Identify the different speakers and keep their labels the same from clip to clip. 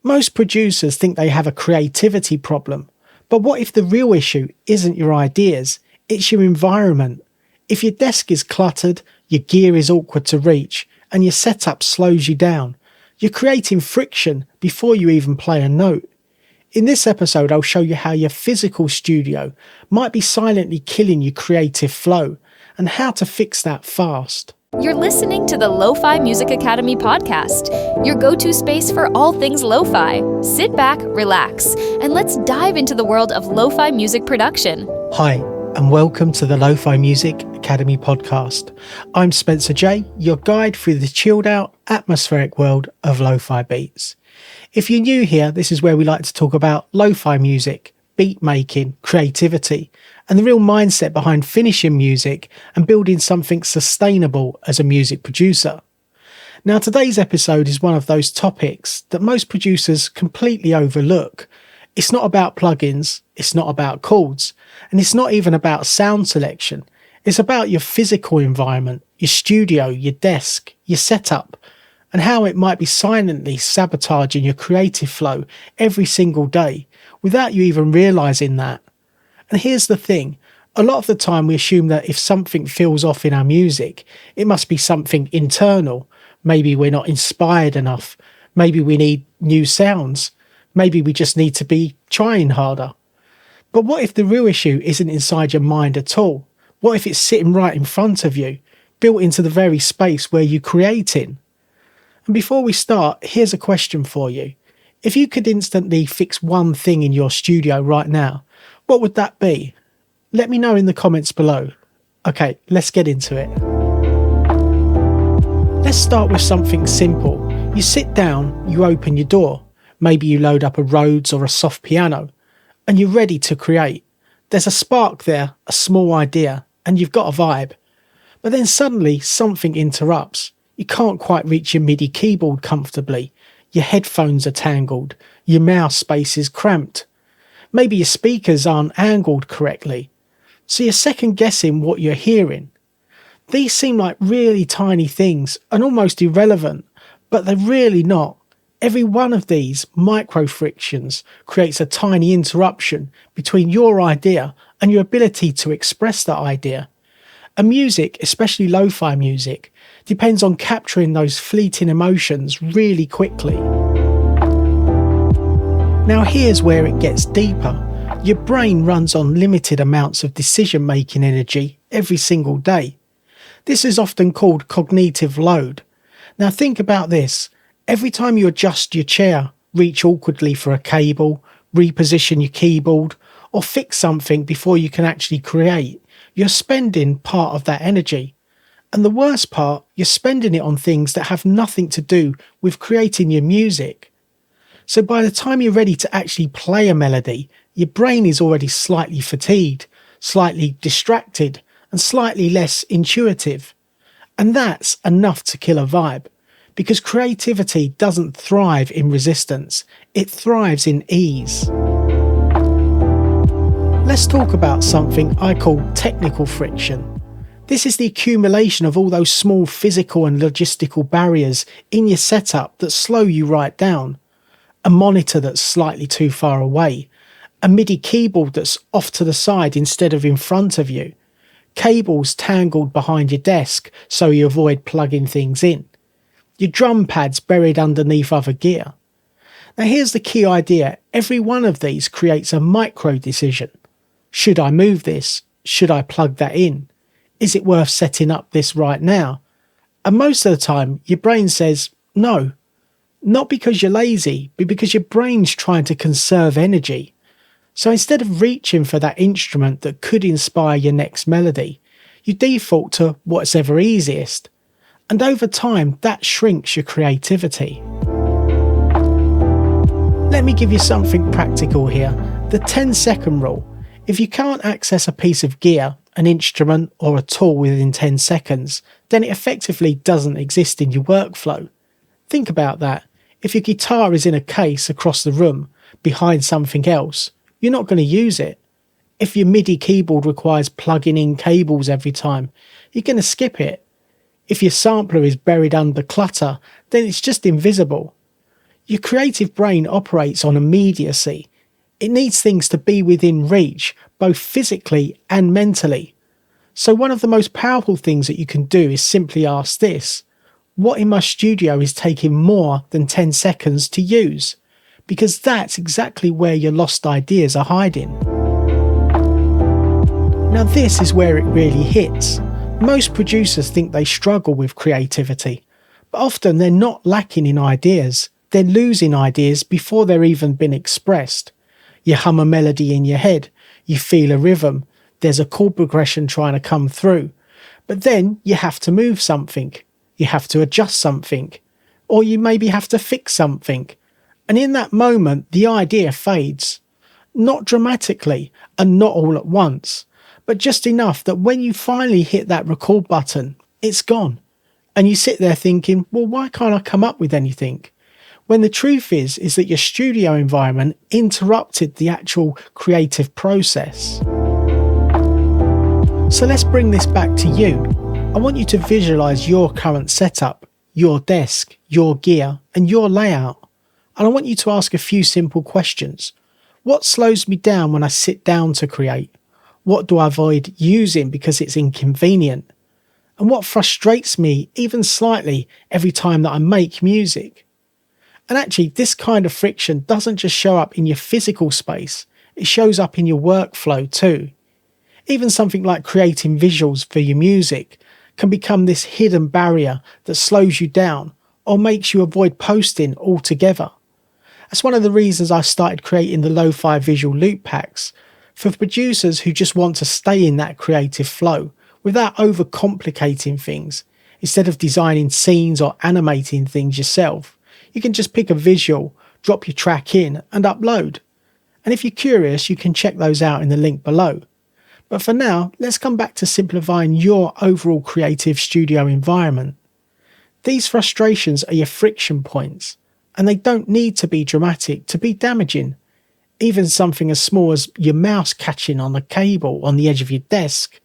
Speaker 1: Most producers think they have a creativity problem, but what if the real issue isn't your ideas, it's your environment? If your desk is cluttered, your gear is awkward to reach, and your setup slows you down, you're creating friction before you even play a note. In this episode, I'll show you how your physical studio might be silently killing your creative flow and how to fix that fast.
Speaker 2: You're listening to the Lofi Music Academy podcast, your go-to space for all things lo-fi. Sit back, relax, and let's dive into the world of lo-fi music production.
Speaker 1: Hi, and welcome to the Lofi Music Academy podcast. I'm Spencer J, your guide through the chilled-out, atmospheric world of lo-fi beats. If you're new here, this is where we like to talk about lo-fi music, beat making, creativity, and the real mindset behind finishing music and building something sustainable as a music producer. Now, today's episode is one of those topics that most producers completely overlook. It's not about plugins, it's not about chords, and it's not even about sound selection. It's about your physical environment, your studio, your desk, your setup, and how it might be silently sabotaging your creative flow every single day without you even realising that. And here's the thing, a lot of the time we assume that if something feels off in our music, it must be something internal. Maybe we're not inspired enough. Maybe we need new sounds. Maybe we just need to be trying harder. But what if the real issue isn't inside your mind at all? What if it's sitting right in front of you, built into the very space where you create in? And before we start, here's a question for you. If you could instantly fix one thing in your studio right now, what would that be? Let me know in the comments below. Okay, let's get into it. Let's start with something simple. You sit down, you open your door. Maybe you load up a Rhodes or a soft piano, and you're ready to create. There's a spark there, a small idea, and you've got a vibe. But then suddenly something interrupts. You can't quite reach your MIDI keyboard comfortably. Your headphones are tangled. Your mouse space is cramped. Maybe your speakers aren't angled correctly. So you're second guessing what you're hearing. These seem like really tiny things and almost irrelevant, but they're really not. Every one of these micro frictions creates a tiny interruption between your idea and your ability to express that idea. And music, especially lo-fi music, depends on capturing those fleeting emotions really quickly. Now here's where it gets deeper. Your brain runs on limited amounts of decision-making energy every single day. This is often called cognitive load. Now think about this. Every time you adjust your chair, reach awkwardly for a cable, reposition your keyboard, or fix something before you can actually create, you're spending part of that energy. And the worst part, you're spending it on things that have nothing to do with creating your music. So by the time you're ready to actually play a melody, your brain is already slightly fatigued, slightly distracted, and slightly less intuitive. And that's enough to kill a vibe, because creativity doesn't thrive in resistance, it thrives in ease. Let's talk about something I call technical friction. This is the accumulation of all those small physical and logistical barriers in your setup that slow you right down. A monitor that's slightly too far away, a MIDI keyboard that's off to the side instead of in front of you, cables tangled behind your desk so you avoid plugging things in, your drum pads buried underneath other gear. Now here's the key idea, every one of these creates a micro decision. Should I move this? Should I plug that in? Is it worth setting up this right now? And most of the time your brain says no. Not because you're lazy, but because your brain's trying to conserve energy. So instead of reaching for that instrument that could inspire your next melody, you default to what's ever easiest. And over time, that shrinks your creativity. Let me give you something practical here. The 10-second rule. If you can't access a piece of gear, an instrument, or a tool within 10 seconds, then it effectively doesn't exist in your workflow. Think about that. If your guitar is in a case across the room, behind something else, you're not going to use it. If your MIDI keyboard requires plugging in cables every time, you're going to skip it. If your sampler is buried under clutter, then it's just invisible. Your creative brain operates on immediacy. It needs things to be within reach, both physically and mentally. So one of the most powerful things that you can do is simply ask this: what in my studio is taking more than 10 seconds to use? Because that's exactly where your lost ideas are hiding. Now this is where it really hits. Most producers think they struggle with creativity, but often they're not lacking in ideas. They're losing ideas before they're even been expressed. You hum a melody in your head, you feel a rhythm, there's a chord progression trying to come through, but then you have to move something, you have to adjust something, or you maybe have to fix something. And in that moment, the idea fades. Not dramatically and not all at once, but just enough that when you finally hit that record button, it's gone. And you sit there thinking, well, why can't I come up with anything? When the truth is that your studio environment interrupted the actual creative process. So let's bring this back to you. I want you to visualize your current setup, your desk, your gear, and your layout. And I want you to ask a few simple questions. What slows me down when I sit down to create? What do I avoid using because it's inconvenient? And what frustrates me, even slightly, every time that I make music? And actually, this kind of friction doesn't just show up in your physical space, it shows up in your workflow too. Even something like creating visuals for your music can become this hidden barrier that slows you down or makes you avoid posting altogether. That's one of the reasons I started creating the Lofi Visual Loop Packs, for producers who just want to stay in that creative flow without overcomplicating things. Instead of designing scenes or animating things yourself, you can just pick a visual, drop your track in and upload. And if you're curious, you can check those out in the link below. But for now, let's come back to simplifying your overall creative studio environment. These frustrations are your friction points, and they don't need to be dramatic to be damaging. Even something as small as your mouse catching on a cable on the edge of your desk.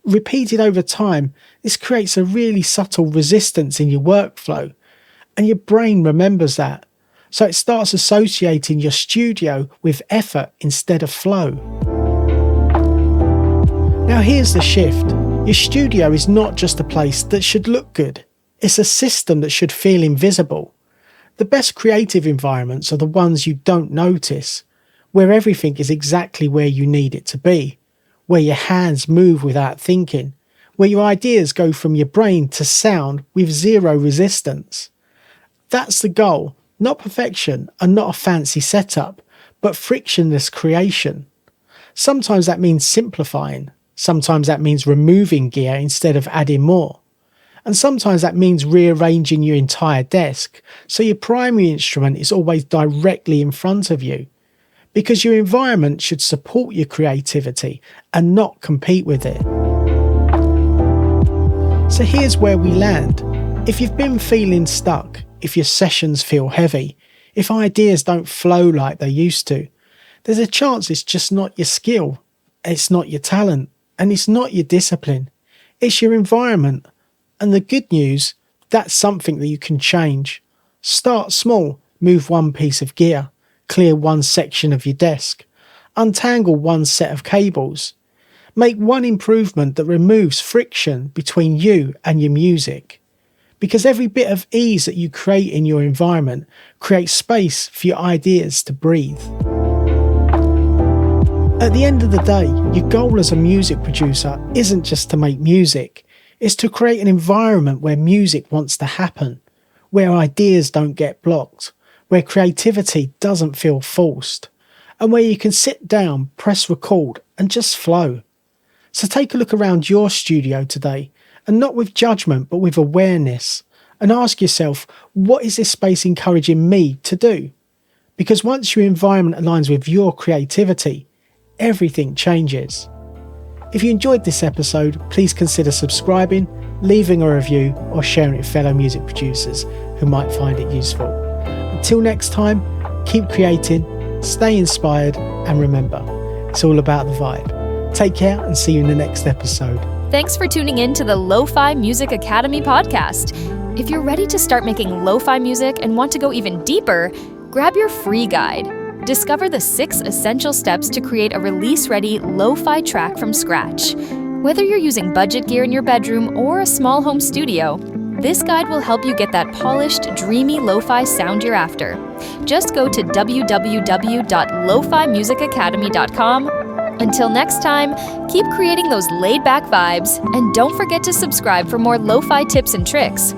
Speaker 1: Repeated over time, this creates a really subtle resistance in your workflow, and your brain remembers that. So it starts associating your studio with effort instead of flow. Now here's the shift. Your studio is not just a place that should look good. It's a system that should feel invisible. The best creative environments are the ones you don't notice, where everything is exactly where you need it to be, where your hands move without thinking, where your ideas go from your brain to sound with zero resistance. That's the goal, not perfection and not a fancy setup, but frictionless creation. Sometimes that means simplifying, sometimes that means removing gear instead of adding more. And sometimes that means rearranging your entire desk so your primary instrument is always directly in front of you. Because your environment should support your creativity and not compete with it. So here's where we land. If you've been feeling stuck, if your sessions feel heavy, if ideas don't flow like they used to, there's a chance it's just not your skill, it's not your talent, and it's not your discipline. It's your environment. And the good news, that's something that you can change. Start small, move one piece of gear, clear one section of your desk, untangle one set of cables. Make one improvement that removes friction between you and your music. Because every bit of ease that you create in your environment creates space for your ideas to breathe. At the end of the day, your goal as a music producer isn't just to make music, it's to create an environment where music wants to happen, where ideas don't get blocked, where creativity doesn't feel forced, and where you can sit down, press record, and just flow. So take a look around your studio today, and not with judgment, but with awareness, and ask yourself, what is this space encouraging me to do? Because once your environment aligns with your creativity, everything changes. If you enjoyed this episode, please consider subscribing, leaving a review, or sharing it with fellow music producers who might find it useful. Until next time, keep creating, stay inspired, and remember, it's all about the vibe. Take care and see you in the next episode.
Speaker 2: Thanks for tuning in to the Lofi Music Academy podcast. If you're ready to start making lo-fi music and want to go even deeper, grab your free guide. Discover the 6 essential steps to create a release-ready lo-fi track from scratch. Whether you're using budget gear in your bedroom or a small home studio, this guide will help you get that polished, dreamy lo-fi sound you're after. Just go to www.lofimusicacademy.com. Until next time, keep creating those laid-back vibes, and don't forget to subscribe for more lo-fi tips and tricks.